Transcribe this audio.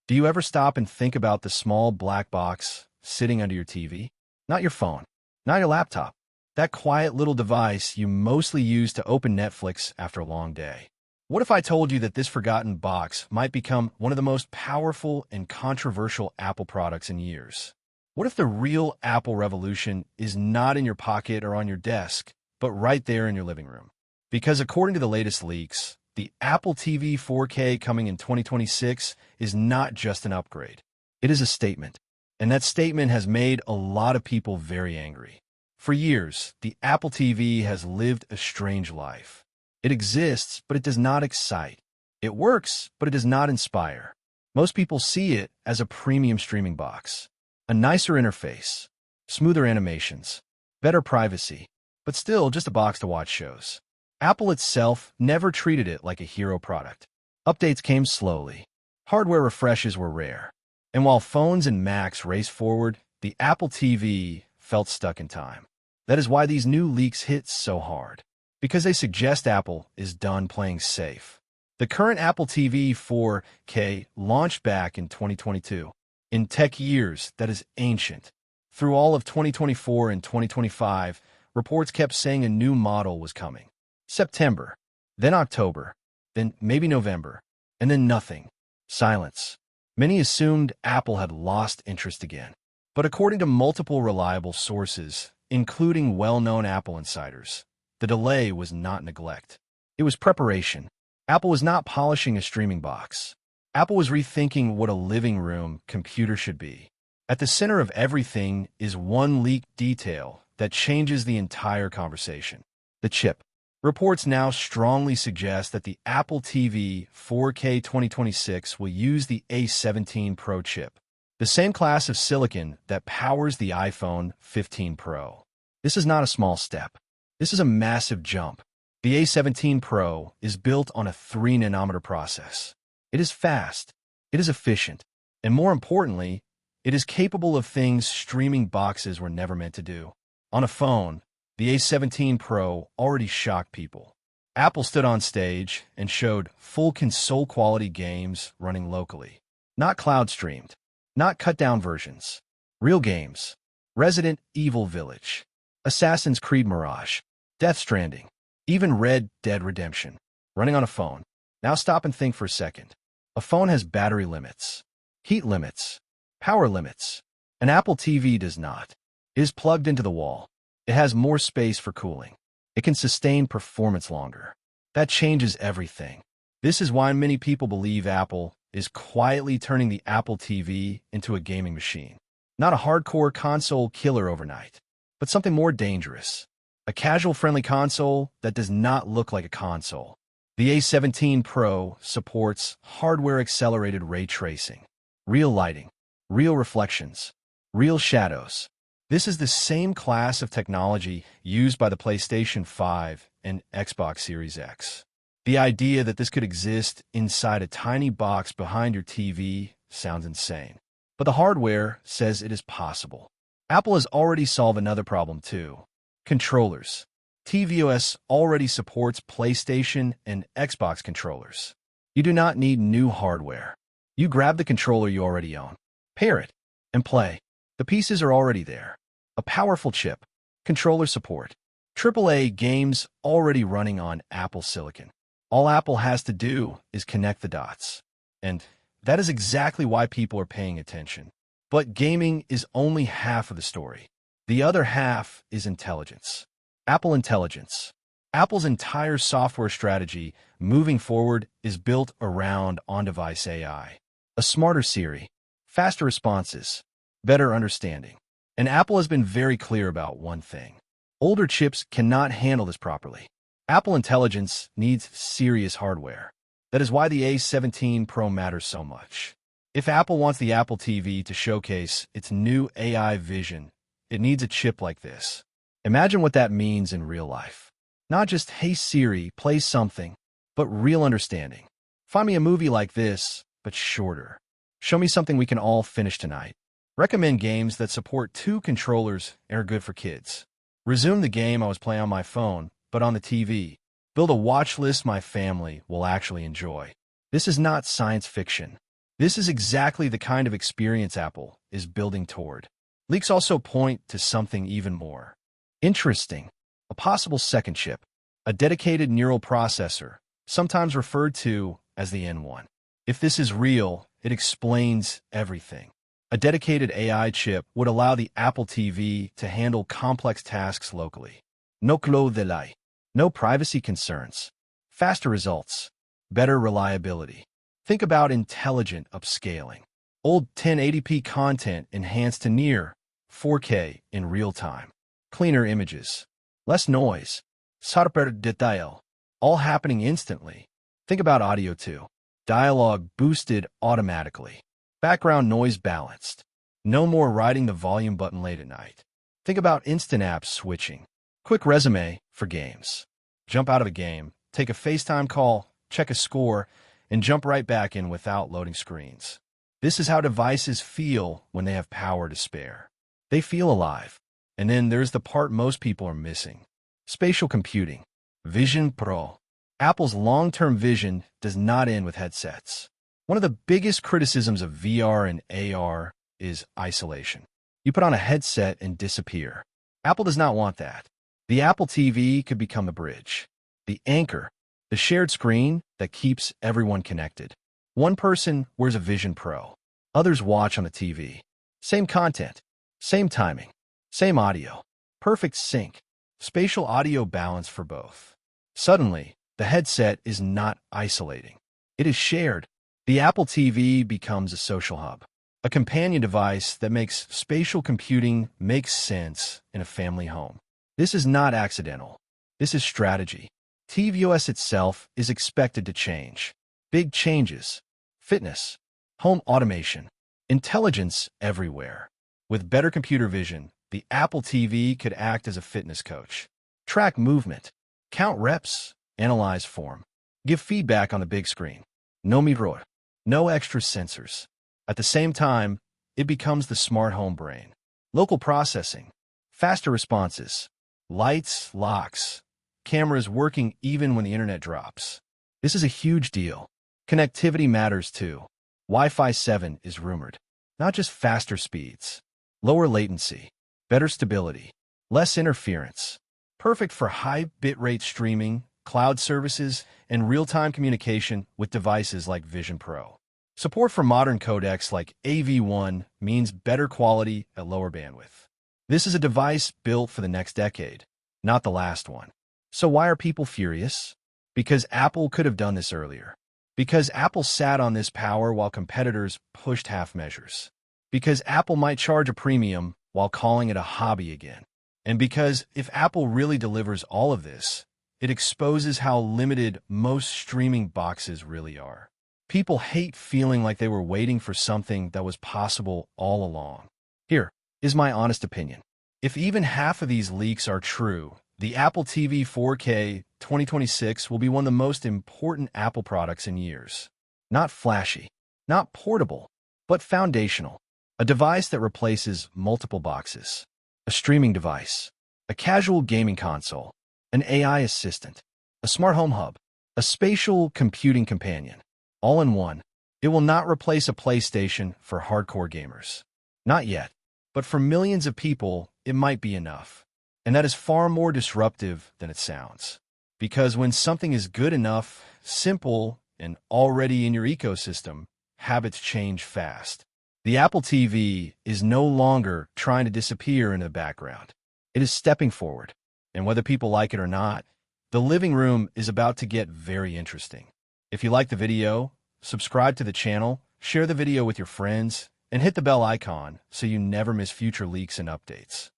Do you ever stop and think about the small black box sitting under your TV? Not your phone, not your laptop. That quiet little device you mostly use to open Netflix after a long day. What if I told you that this forgotten box might become one of the most powerful and controversial Apple products in years? What if the real Apple revolution is not in your pocket or on your desk, but right there in your living room? Because according to the latest leaks, the Apple TV 4K coming in 2026 is not just an upgrade. It is a statement. And that statement has made a lot of people very angry. For years, the Apple TV has lived a strange life. It exists, but it does not excite. It works, but it does not inspire. Most people see it as a premium streaming box. A nicer interface, smoother animations, better privacy, but still just a box to watch shows. Apple itself never treated it like a hero product. Updates came slowly. Hardware refreshes were rare. And while phones and Macs raced forward, the Apple TV felt stuck in time. That is why these new leaks hit so hard. Because they suggest Apple is done playing safe. The current Apple TV 4K launched back in 2022. In tech years, that is ancient. Through all of 2024 and 2025, reports kept saying a new model was coming. September, then October, then maybe November, and then nothing. Silence. Many assumed Apple had lost interest again. But according to multiple reliable sources, including well-known Apple insiders, the delay was not neglect. It was preparation. Apple was not polishing a streaming box. Apple was rethinking what a living room computer should be. At the center of everything is one leaked detail that changes the entire conversation: the chip. Reports now strongly suggest that the Apple TV 4K 2026 will use the A17 Pro chip, the same class of silicon that powers the iPhone 15 Pro. This is not a small step. This is a massive jump. The A17 Pro is built on a 3-nanometer process. It is fast, it is efficient, and more importantly, it is capable of things streaming boxes were never meant to do. On a phone, the A17 Pro already shocked people. Apple stood on stage and showed full console-quality games running locally. Not cloud-streamed, not cut-down versions. Real games. Resident Evil Village, Assassin's Creed Mirage, Death Stranding, even Red Dead Redemption, running on a phone. Now stop and think for a second. A phone has battery limits, heat limits, power limits. An Apple TV does not. It is plugged into the wall. It has more space for cooling. It can sustain performance longer. That changes everything. This is why many people believe Apple is quietly turning the Apple TV into a gaming machine. Not a hardcore console killer overnight, but something more dangerous. A casual-friendly console that does not look like a console. The A17 Pro supports hardware-accelerated ray tracing, real lighting, real reflections, real shadows. This is the same class of technology used by the PlayStation 5 and Xbox Series X. The idea that this could exist inside a tiny box behind your TV sounds insane. But the hardware says it is possible. Apple has already solved another problem too: controllers. tvOS already supports PlayStation and Xbox controllers. You do not need new hardware. You grab the controller you already own, pair it, and play. The pieces are already there. A powerful chip, controller support, AAA games already running on Apple Silicon. All Apple has to do is connect the dots. And that is exactly why people are paying attention. But gaming is only half of the story. The other half is intelligence. Apple Intelligence. Apple's entire software strategy moving forward is built around on-device AI. A smarter Siri, faster responses, better understanding. And Apple has been very clear about one thing: older chips cannot handle this properly. Apple Intelligence needs serious hardware. That is why the A17 Pro matters so much. If Apple wants the Apple TV to showcase its new AI vision, it needs a chip like this. Imagine what that means in real life. Not just, "Hey Siri, play something," but real understanding. Find me a movie like this, but shorter. Show me something we can all finish tonight. Recommend games that support 2 controllers and are good for kids. Resume the game I was playing on my phone, but on the TV. Build a watch list my family will actually enjoy. This is not science fiction. This is exactly the kind of experience Apple is building toward. Leaks also point to something even more interesting, a possible second chip, a dedicated neural processor, sometimes referred to as the N1. If this is real, it explains everything. A dedicated AI chip would allow the Apple TV to handle complex tasks locally. No cloud delay, no privacy concerns, faster results, better reliability. Think about intelligent upscaling. Old 1080p content enhanced to near 4K in real time. Cleaner images, less noise, super detail, all happening instantly. Think about audio too. Dialogue boosted automatically. Background noise balanced. No more riding the volume button late at night. Think about instant app switching. Quick resume for games. Jump out of a game, take a FaceTime call, check a score, and jump right back in without loading screens. This is how devices feel when they have power to spare. They feel alive. And then there's the part most people are missing. Spatial computing. Vision Pro. Apple's long-term vision does not end with headsets. One of the biggest criticisms of VR and AR is isolation. You put on a headset and disappear. Apple does not want that. The Apple TV could become a bridge, the anchor, the shared screen that keeps everyone connected. One person wears a Vision Pro. Others watch on the TV. Same content, same timing, same audio. Perfect sync. Spatial audio balance for both. Suddenly, the headset is not isolating. It is shared. The Apple TV becomes a social hub, a companion device that makes spatial computing make sense in a family home. This is not accidental. This is strategy. tvOS itself is expected to change. Big changes. Fitness, home automation, intelligence everywhere. With better computer vision, the Apple TV could act as a fitness coach. Track movement, count reps, analyze form, give feedback on the big screen. No mirror, no extra sensors. At the same time, it becomes the smart home brain. Local processing, faster responses, lights, locks, cameras working even when the internet drops. This is a huge deal. Connectivity matters too. Wi-Fi 7 is rumored. Not just faster speeds, lower latency, better stability, less interference. Perfect for high bitrate streaming, cloud services, and real-time communication with devices like Vision Pro. Support for modern codecs like AV1 means better quality at lower bandwidth. This is a device built for the next decade, not the last one. So why are people furious? Because Apple could have done this earlier. Because Apple sat on this power while competitors pushed half measures. Because Apple might charge a premium while calling it a hobby again. And because if Apple really delivers all of this, it exposes how limited most streaming boxes really are. People hate feeling like they were waiting for something that was possible all along. Here is my honest opinion. If even half of these leaks are true, the Apple TV 4K 2026 will be one of the most important Apple products in years. Not flashy, not portable, but foundational. A device that replaces multiple boxes. A streaming device. A casual gaming console. An AI assistant. A smart home hub. A spatial computing companion. All in one. It will not replace a PlayStation for hardcore gamers. Not yet. But for millions of people, it might be enough. And that is far more disruptive than it sounds. Because when something is good enough, simple, and already in your ecosystem, habits change fast. The Apple TV is no longer trying to disappear in the background. It is stepping forward. And whether people like it or not, the living room is about to get very interesting. If you like the video, subscribe to the channel, share the video with your friends, and hit the bell icon so you never miss future leaks and updates.